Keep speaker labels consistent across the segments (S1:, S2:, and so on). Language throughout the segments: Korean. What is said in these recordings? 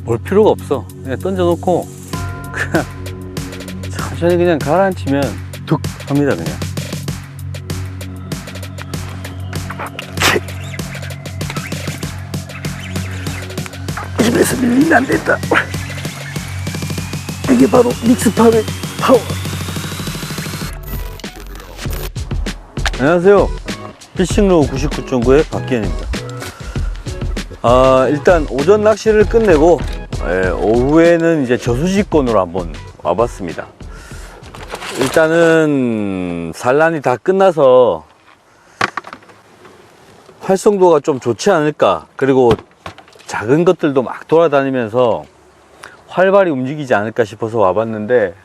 S1: 볼 필요가 없어. 그냥 던져놓고 그냥 천천히 그냥 가라앉히면 툭 합니다. 그냥 입에서 밀리면 안 된다. 이게 바로 믹스팝의 파워. 안녕하세요, 피싱로우 99.9의 박기현입니다. 일단 오전 낚시를 끝내고 오후에는 이제 저수지권으로 한번 와봤습니다. 일단은 산란이 다 끝나서 활성도가 좀 좋지 않을까, 그리고 작은 것들도 막 돌아다니면서 활발히 움직이지 않을까 싶어서 와봤는데,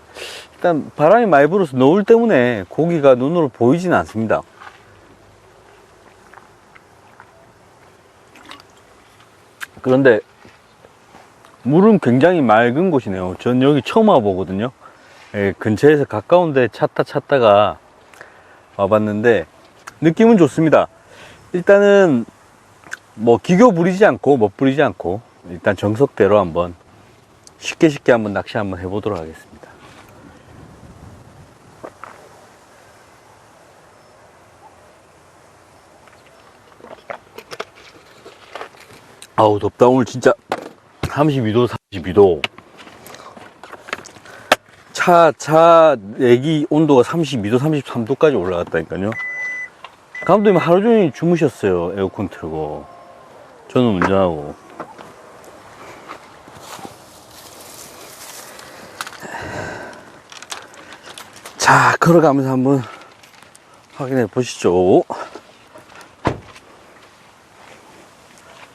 S1: 일단 바람이 많이 불어서 노을 때문에 고기가 눈으로 보이지는 않습니다. 그런데 물은 굉장히 맑은 곳이네요. 전 여기 처음 와보거든요. 근처에서 가까운데 찾다가 와봤는데 느낌은 좋습니다. 일단은 뭐 기교 부리지 않고 멋부리지 않고 일단 정석대로 한번 쉽게 한번 낚시 한번 해보도록 하겠습니다. 아우 덥다. 오늘 진짜 32도 32도 차 내기 온도가 32도 33도까지 올라갔다니까요. 감독님 하루 종일 주무셨어요. 에어컨 틀고 저는 운전하고. 자, 걸어가면서 한번 확인해 보시죠.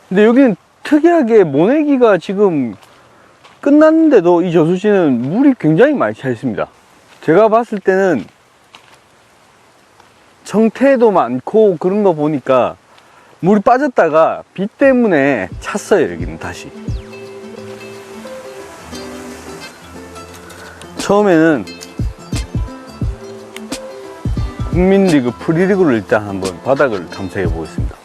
S1: 근데 여기는 특이하게 모내기가 지금 끝났는데도 이 저수지는 물이 굉장히 많이 차 있습니다. 제가 봤을 때는 청태도 많고 그런 거 보니까 물이 빠졌다가 비 때문에 찼어요. 여기는 다시. 처음에는 국민리그 프리리그를 일단 한번 바닥을 탐색해 보겠습니다.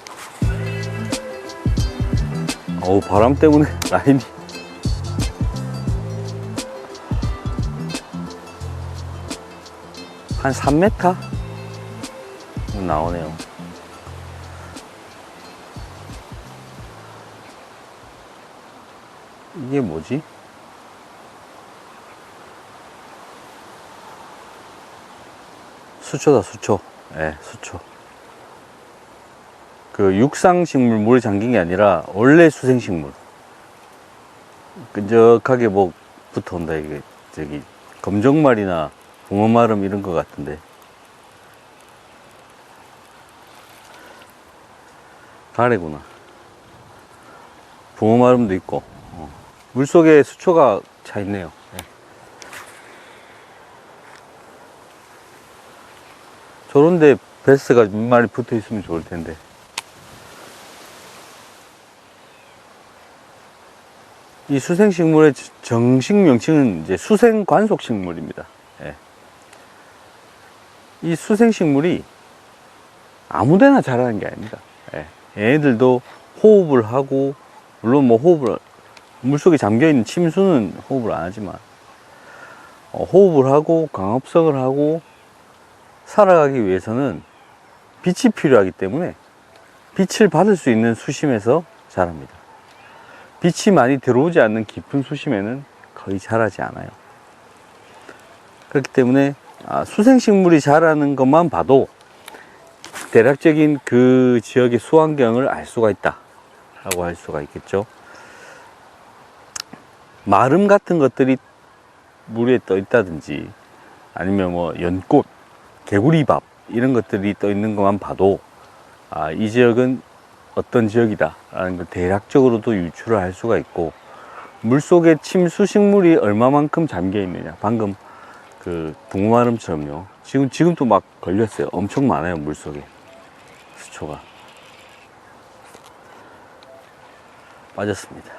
S1: 어우, 바람 때문에 라인이 한 3m 나오네요. 이게 뭐지? 수초다, 수초. 네, 수초. 그 육상식물 물에 잠긴 게 아니라 원래 수생식물. 끈적하게 뭐 붙어 온다. 이게 저기 검정말이나 붕어마름 이런 것 같은데. 가래구나. 붕어마름도 있고. 물속에 수초가 차 있네요. 네. 저런데 베스가 몇 마리 붙어 있으면 좋을 텐데. 이 수생식물의 정식 명칭은 이제 수생관속식물입니다. 예. 이 수생식물이 아무데나 자라는 게 아닙니다. 예. 얘네들도 호흡을 하고, 물론 뭐 호흡을, 물속에 잠겨있는 침수는 호흡을 안 하지만, 호흡을 하고 광합성을 하고 살아가기 위해서는 빛이 필요하기 때문에 빛을 받을 수 있는 수심에서 자랍니다. 빛이 많이 들어오지 않는 깊은 수심에는 거의 자라지 않아요. 그렇기 때문에 수생식물이 자라는 것만 봐도 대략적인 그 지역의 수환경을 알 수가 있다 라고 할 수가 있겠죠. 마름 같은 것들이 물에 떠 있다든지 아니면 뭐 연꽃, 개구리밥 이런 것들이 떠 있는 것만 봐도 이 지역은 어떤 지역이다 라는 걸 대략적으로도 유추를 할 수가 있고, 물속에 침수식물이 얼마만큼 잠겨 있느냐, 방금 그 붕어마름처럼요. 지금 또 막 걸렸어요. 엄청 많아요. 물속에 수초가 빠졌습니다.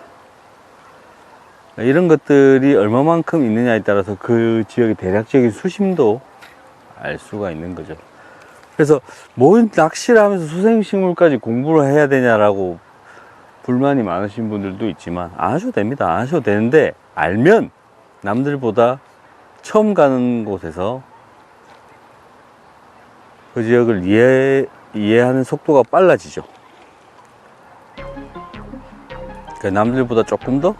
S1: 이런 것들이 얼마만큼 있느냐에 따라서 그 지역의 대략적인 수심도 알 수가 있는 거죠. 그래서 뭘 낚시를 하면서 수생식물까지 공부를 해야 되냐라고 불만이 많으신 분들도 있지만 안 하셔도 됩니다. 안 하셔도 되는데, 알면 남들보다 처음 가는 곳에서 그 지역을 이해하는 속도가 빨라지죠. 그러니까 남들보다 조금 더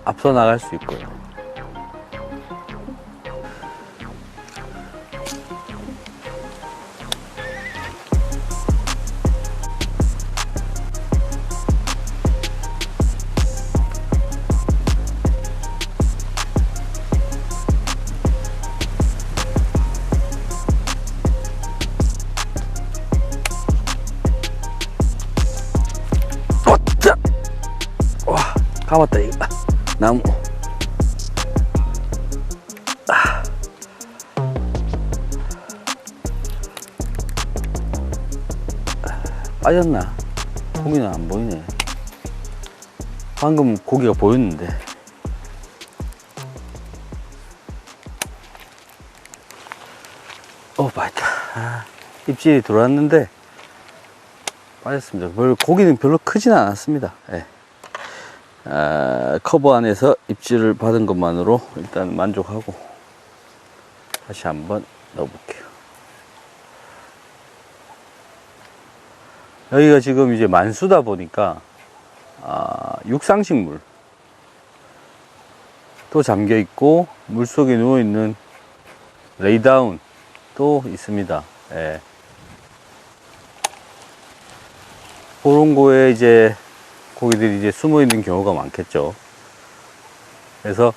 S1: 앞서 나갈 수 있고요. 감았다 이거 나무. 빠졌나? 고기는 안 보이네. 방금 고기가 보였는데. 빠졌다. 입질이 들어왔는데 빠졌습니다. 고기는 별로 크진 않았습니다. 네. 커버 안에서 입질을 받은 것만으로 일단 만족하고 다시 한번 넣어볼게요. 여기가 지금 이제 만수다 보니까 육상식물 또 잠겨 있고 물속에 누워 있는 레이다운 또 있습니다. 예. 그런 거에 이제 고기들이 이제 숨어 있는 경우가 많겠죠. 그래서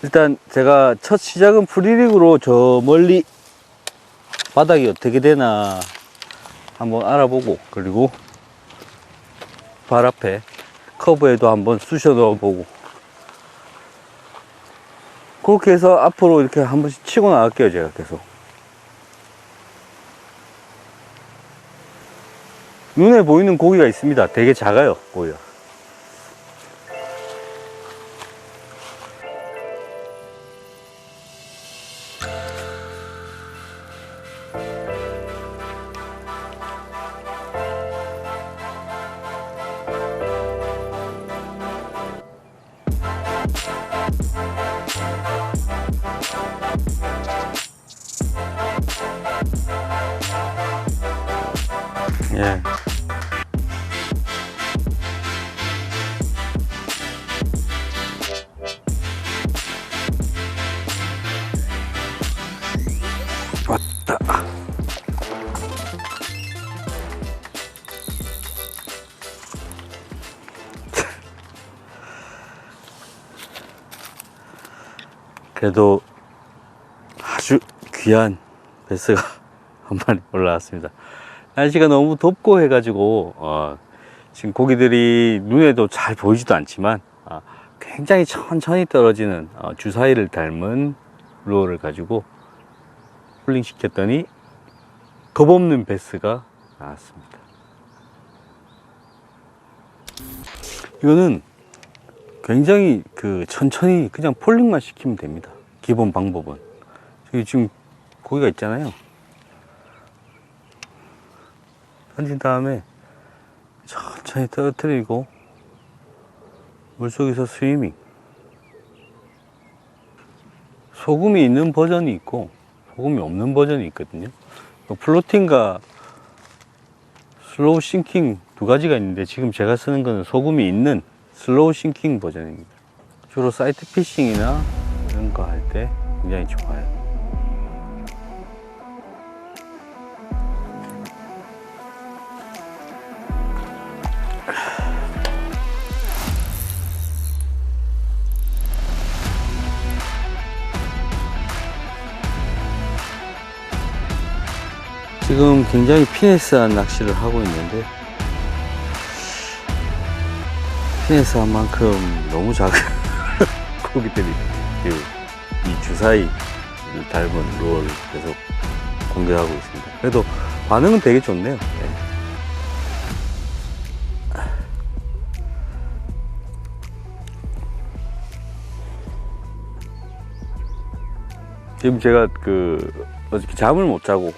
S1: 일단 제가 첫 시작은 프리릭으로 저 멀리 바닥이 어떻게 되나 한번 알아보고, 그리고 발 앞에 커브에도 한번 쑤셔 넣어보고, 그렇게 해서 앞으로 이렇게 한 번씩 치고 나갈게요. 제가 계속 눈에 보이는 고기가 있습니다. 되게 작아요, 고기가. 예. 왔다. 그래도 아주 귀한 베스가 한 마리 올라왔습니다. 날씨가 너무 덥고 해가지고 지금 고기들이 눈에도 잘 보이지도 않지만 굉장히 천천히 떨어지는 주사위를 닮은 루어를 가지고 폴링 시켰더니 겁없는 베스가 나왔습니다. 이거는 굉장히 천천히 그냥 폴링만 시키면 됩니다. 기본 방법은. 여기 지금 고기가 있잖아요. 던진 다음에 천천히 떨어뜨리고 물속에서 스위밍. 소금이 있는 버전이 있고 소금이 없는 버전이 있거든요. 플로팅과 슬로우 싱킹 두 가지가 있는데, 지금 제가 쓰는 거는 소금이 있는 슬로우 싱킹 버전입니다. 주로 사이트 피싱이나 이런 거 할 때 굉장히 좋아요. 지금 굉장히 피네스한 낚시를 하고 있는데, 피네스한 만큼 너무 작은 고기들이 이 주사위를 닮은 루어를 계속 공격하고 있습니다. 그래도 반응은 되게 좋네요. 네. 지금 제가 어저께 잠을 못 자고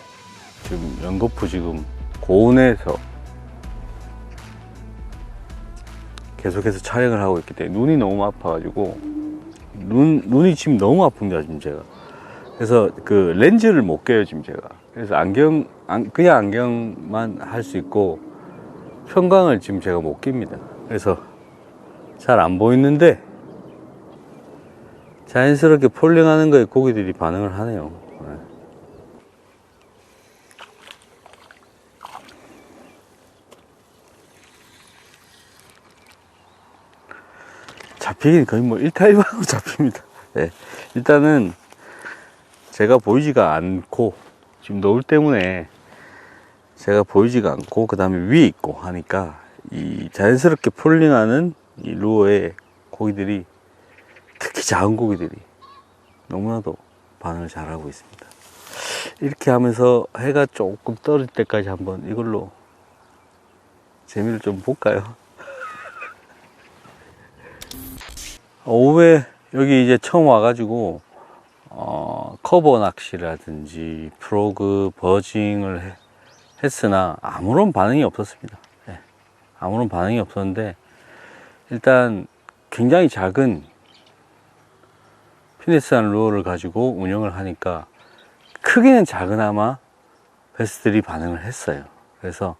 S1: 지금 연거푸 지금 고온에서 계속해서 촬영을 하고 있기 때문에 눈이 너무 아파가지고 눈이 지금 너무 아픕니다 지금 제가. 그래서 그 렌즈를 못 껴요 지금 제가. 그래서 그냥 안경만 할 수 있고 편광을 지금 제가 못 낍니다. 그래서 잘 안 보이는데 자연스럽게 폴링하는 거에 고기들이 반응을 하네요. 잡히긴 거의 뭐 1타입하고 잡힙니다. 네. 일단은 제가 보이지가 않고 지금 노을 때문에 제가 보이지가 않고 그 다음에 위에 있고 하니까 이 자연스럽게 폴링하는 이 루어의 고기들이, 특히 작은 고기들이 너무나도 반응을 잘하고 있습니다. 이렇게 하면서 해가 조금 떨어질 때까지 한번 이걸로 재미를 좀 볼까요? 오후에 여기 이제 처음 와가지고 커버 낚시라든지 프로그, 버징을 했으나 아무런 반응이 없었습니다. 네. 아무런 반응이 없었는데 일단 굉장히 작은 피네스한 루어를 가지고 운영을 하니까 크기는 작으나마 베스들이 반응을 했어요. 그래서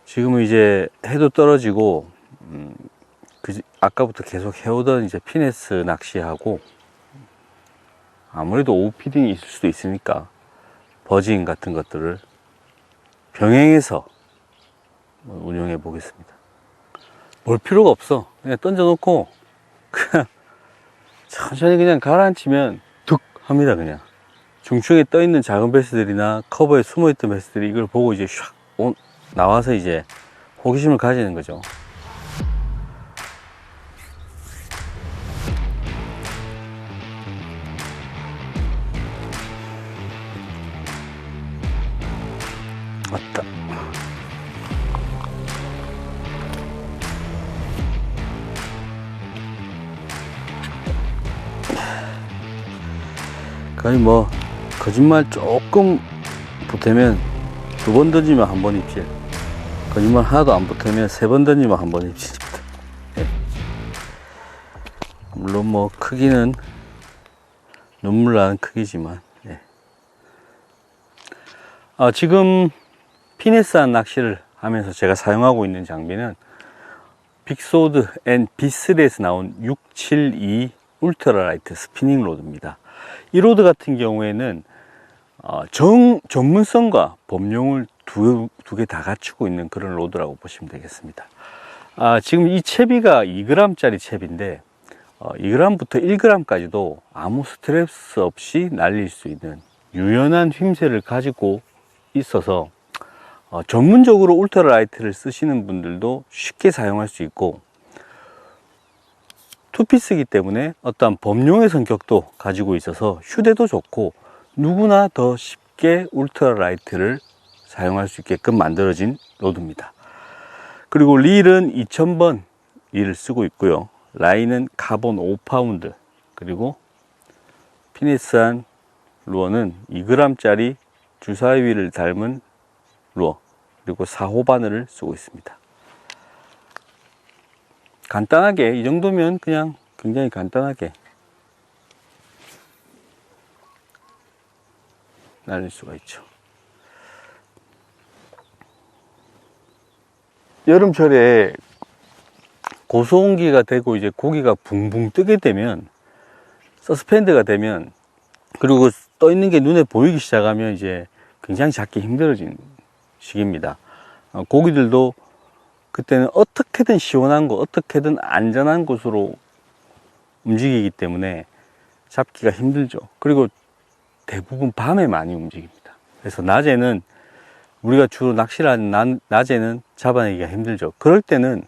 S1: 지금은 이제 해도 떨어지고 아까부터 계속 해오던 이제 피네스 낚시하고 아무래도 오피딩이 있을 수도 있으니까 버징 같은 것들을 병행해서 운영해 보겠습니다. 볼 필요가 없어. 그냥 던져놓고 그냥 천천히 그냥 가라앉히면 득 합니다. 그냥 중층에 떠 있는 작은 베스들이나 커버에 숨어 있던 베스들이 이걸 보고 이제 샥 나와서 이제 호기심을 가지는 거죠. 왔다. 거의 뭐 거짓말 조금 보태면 2번 던지면 1번 입질, 거짓말 하나도 안 보태면 3번 던지면 1번 입질입니다. 네. 물론 뭐 크기는 눈물 나는 크기지만 네. 지금 피네스한 낚시를 하면서 제가 사용하고 있는 장비는 빅소드 앤 비스에서 나온 672 울트라라이트 스피닝 로드입니다. 이 로드 같은 경우에는 전문성과 범용을 두 개 다 갖추고 있는 그런 로드라고 보시면 되겠습니다. 지금 이 채비가 2g 짜리 채비인데 2g부터 1g까지도 아무 스트레스 없이 날릴 수 있는 유연한 휘임새를 가지고 있어서 전문적으로 울트라라이트를 쓰시는 분들도 쉽게 사용할 수 있고, 투피스이기 때문에 어떠한 범용의 성격도 가지고 있어서 휴대도 좋고 누구나 더 쉽게 울트라라이트를 사용할 수 있게끔 만들어진 로드입니다. 그리고 릴은 2000번 릴을 쓰고 있고요. 라인은 카본 5파운드, 그리고 피네스한 루어는 2g 짜리 주사위 위를 닮은 루어, 그리고 4호 바늘을 쓰고 있습니다. 간단하게 이 정도면 그냥 굉장히 간단하게 날릴 수가 있죠. 여름철에 고소온기가 되고 이제 고기가 붕붕 뜨게 되면, 서스펜드가 되면, 그리고 떠 있는 게 눈에 보이기 시작하면 이제 굉장히 잡기 힘들어지는 시기입니다. 고기들도 그때는 어떻게든 시원한 곳, 어떻게든 안전한 곳으로 움직이기 때문에 잡기가 힘들죠. 그리고 대부분 밤에 많이 움직입니다. 그래서 낮에는, 우리가 주로 낚시를 하는 낮에는 잡아내기가 힘들죠. 그럴 때는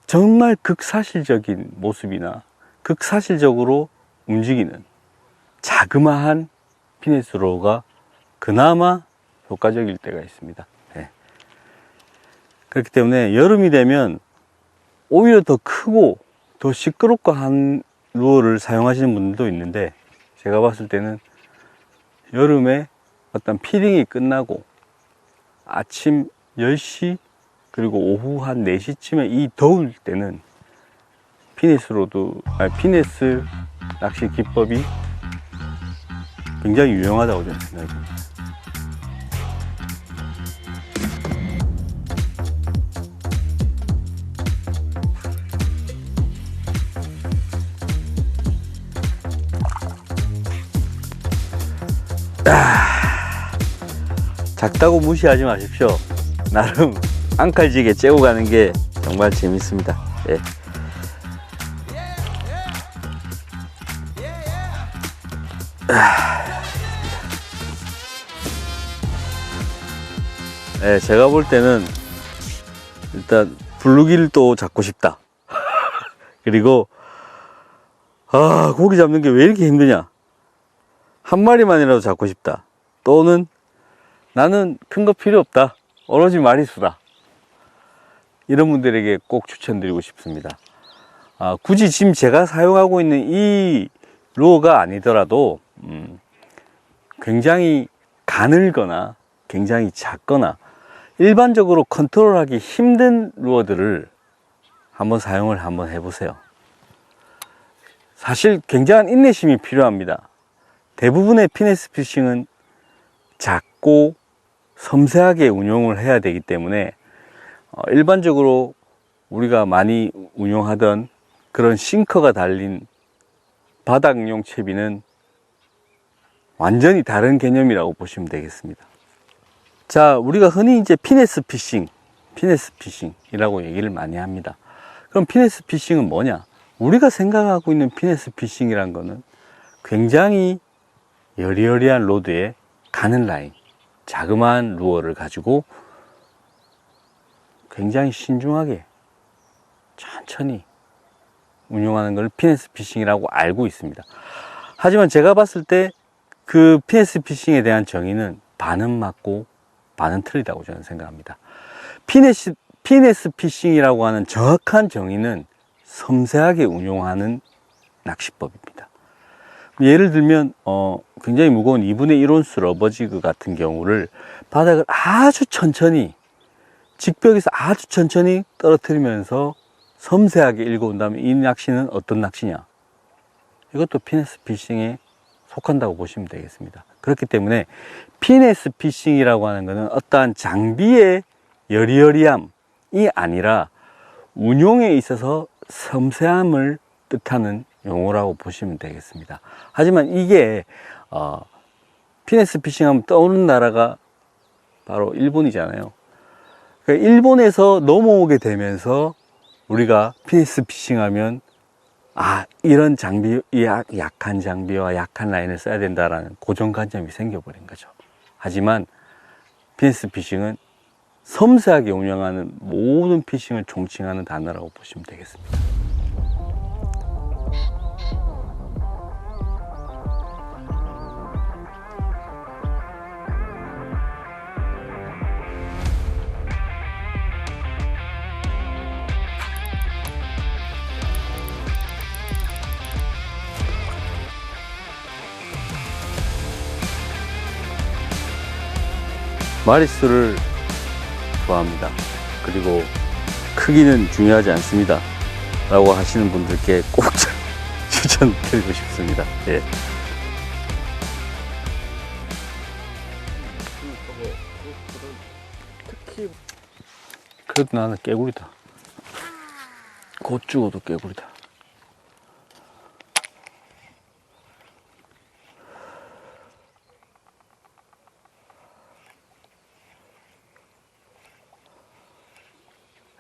S1: 정말 극사실적인 모습이나 극사실적으로 움직이는 자그마한 피네스로가 그나마 효과적일 때가 있습니다. 네. 그렇기 때문에 여름이 되면 오히려 더 크고 더 시끄럽고 한 루어를 사용하시는 분들도 있는데, 제가 봤을 때는 여름에 어떤 피딩이 끝나고 아침 10시, 그리고 오후 한 4시쯤에 이 더울 때는 피네스 낚시 기법이 굉장히 유용하다고 저는 생각이 듭니다. 작다고 무시하지 마십시오. 나름 앙칼지게 째고 가는 게 정말 재밌습니다. 예. 네, 제가 볼 때는 일단 블루기를 또 잡고 싶다. 그리고 고기 잡는 게 왜 이렇게 힘드냐, 한 마리만이라도 잡고 싶다. 또는 나는 큰 거 필요 없다, 오로지 마리수다. 이런 분들에게 꼭 추천드리고 싶습니다. 굳이 지금 제가 사용하고 있는 이 루어가 아니더라도 굉장히 가늘거나 굉장히 작거나 일반적으로 컨트롤하기 힘든 루어들을 한번 사용을 한번 해보세요. 사실 굉장한 인내심이 필요합니다. 대부분의 피네스 피싱은 작고 섬세하게 운용을 해야 되기 때문에 일반적으로 우리가 많이 운용하던 그런 싱커가 달린 바닥용 채비는 완전히 다른 개념이라고 보시면 되겠습니다. 자, 우리가 흔히 이제 피네스 피싱이라고 얘기를 많이 합니다. 그럼 피네스 피싱은 뭐냐? 우리가 생각하고 있는 피네스 피싱이란 거는 굉장히 여리여리한 로드에 가는 라인, 자그마한 루어를 가지고 굉장히 신중하게 천천히 운용하는 걸 피네스 피싱이라고 알고 있습니다. 하지만 제가 봤을 때 그 피네스 피싱에 대한 정의는 반은 맞고 반은 틀리다고 저는 생각합니다. 피네스 피싱이라고 하는 정확한 정의는 섬세하게 운용하는 낚시법입니다. 예를 들면 굉장히 무거운 2분의 1온스 러버지그 같은 경우를 바닥을 아주 천천히, 직벽에서 아주 천천히 떨어뜨리면서 섬세하게 읽어온다면 이 낚시는 어떤 낚시냐? 이것도 피네스 피싱에 속한다고 보시면 되겠습니다. 그렇기 때문에 피네스 피싱이라고 하는 것은 어떠한 장비의 여리여리함이 아니라 운용에 있어서 섬세함을 뜻하는 용어라고 보시면 되겠습니다. 하지만 이게 피네스 피싱하면 떠오르는 나라가 바로 일본이잖아요. 그러니까 일본에서 넘어오게 되면서 우리가 피네스 피싱하면 이런 장비, 약한 장비와 약한 라인을 써야 된다라는 고정관념이 생겨버린 거죠. 하지만 피네스 피싱은 섬세하게 운영하는 모든 피싱을 총칭하는 단어라고 보시면 되겠습니다. 마리수를 좋아합니다. 그리고 크기는 중요하지 않습니다 라고 하시는 분들께 꼭 추천드리고 싶습니다. 예. 그래도 나는 깨구리다. 곧 죽어도 깨구리다.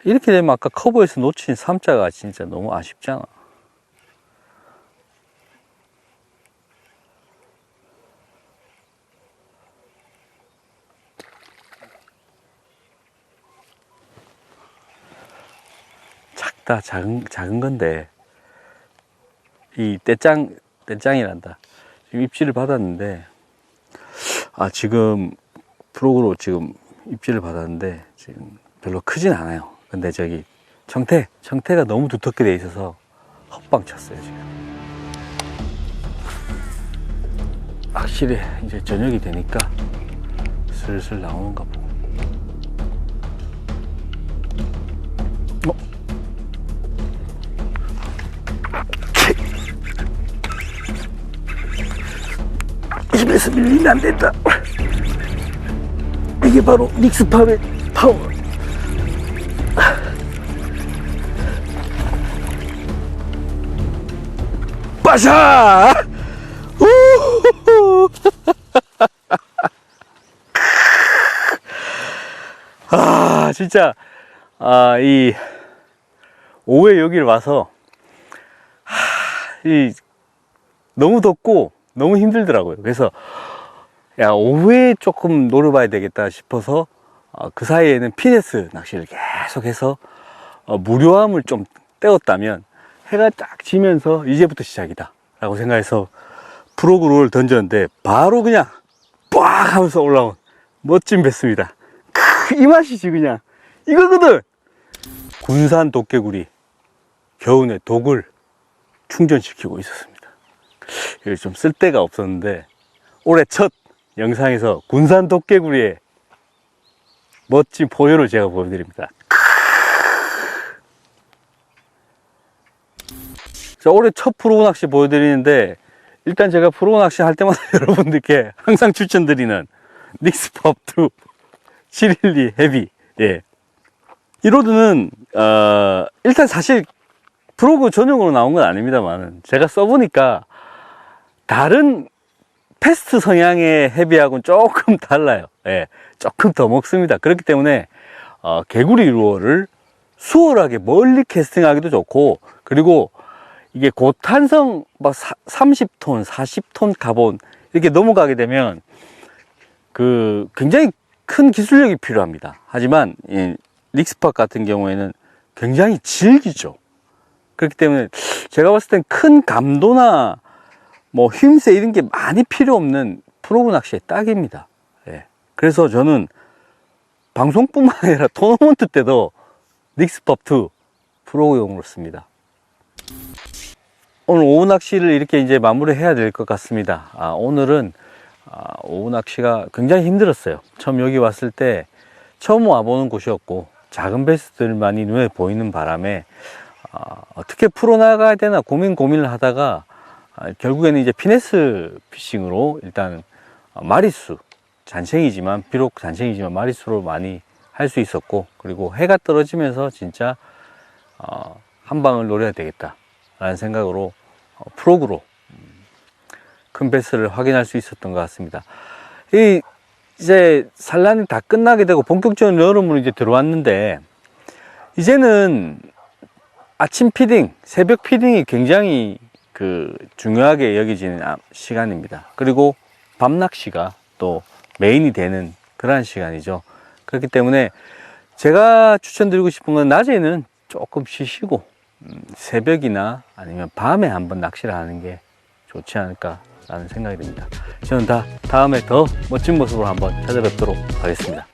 S1: 이렇게 되면 아까 커버에서 놓친 3자가 진짜 너무 아쉽잖아. 작은 건데, 이 떼짱이란다. 지금 입질을 받았는데, 지금 프로그로 지금 입질을 받았는데, 지금 별로 크진 않아요. 근데 저기 청태가 너무 두텁게 돼 있어서 헛방 쳤어요 지금. 확실히 이제 저녁이 되니까 슬슬 나오는가 보고. 밀리면 안 된다. 이게 바로 닉스팝의 파워. 빠샤! 아, 진짜, 이, 오후에 여기를 와서, 너무 덥고, 너무 힘들더라고요. 그래서, 야, 오후에 조금 노려봐야 되겠다 싶어서, 그 사이에는 피네스 낚시를 계속해서, 무료함을 좀 때웠다면, 해가 딱 지면서, 이제부터 시작이다. 라고 생각해서, 프로그롤을 던졌는데, 바로 그냥, 빡! 하면서 올라온 멋진 배스입니다. 이 맛이지, 그냥. 이거거든! 군산 도깨구리, 겨우내 독을 충전시키고 있었습니다. 이게 좀 쓸 데가 없었는데, 올해 첫 영상에서 군산 도깨구리의 멋진 포효를 제가 보여드립니다. 자, 올해 첫 프로그 낚시 보여드리는데, 일단 제가 프로그 낚시 할 때마다 여러분들께 항상 추천드리는 닉스팝2 712 헤비. 예. 이 로드는, 일단 사실 프로그 전용으로 나온 건 아닙니다만, 제가 써보니까 다른 패스트 성향의 헤비하고는 조금 달라요. 예. 조금 더 먹습니다. 그렇기 때문에, 개구리 루어를 수월하게 멀리 캐스팅하기도 좋고, 그리고 이게 고탄성 막 30톤, 40톤 카본 이렇게 넘어가게 되면 굉장히 큰 기술력이 필요합니다. 하지만 이 닉스팝 같은 경우에는 굉장히 질기죠. 그렇기 때문에 제가 봤을 땐 큰 감도나 뭐 힘세 이런 게 많이 필요 없는 프로그 낚시의 딱입니다. 예. 그래서 저는 방송뿐만 아니라 토너먼트 때도 닉스팝2 프로그용으로 씁니다. 오늘 오후 낚시를 이렇게 이제 마무리 해야 될 것 같습니다. 오늘은 오후 낚시가 굉장히 힘들었어요. 처음 여기 왔을 때 처음 와보는 곳이었고, 작은 베스들만이 눈에 보이는 바람에 어떻게 풀어나가야 되나 고민을 하다가 결국에는 이제 피네스 피싱으로 일단 마리수, 비록 잔생이지만 마리수로 많이 할 수 있었고, 그리고 해가 떨어지면서 진짜 한 방을 노려야 되겠다 라는 생각으로 프로그로 큰 베스를 확인할 수 있었던 것 같습니다. 이제 산란이 다 끝나게 되고 본격적인 여름으로 이제 들어왔는데, 이제는 아침 피딩, 새벽 피딩이 굉장히 중요하게 여겨지는 시간입니다. 그리고 밤 낚시가 또 메인이 되는 그러한 시간이죠. 그렇기 때문에 제가 추천드리고 싶은 건 낮에는 조금 쉬시고 새벽이나 아니면 밤에 한번 낚시를 하는 게 좋지 않을까 라는 생각이 듭니다. 저는 다음에 더 멋진 모습으로 한번 찾아뵙도록 하겠습니다.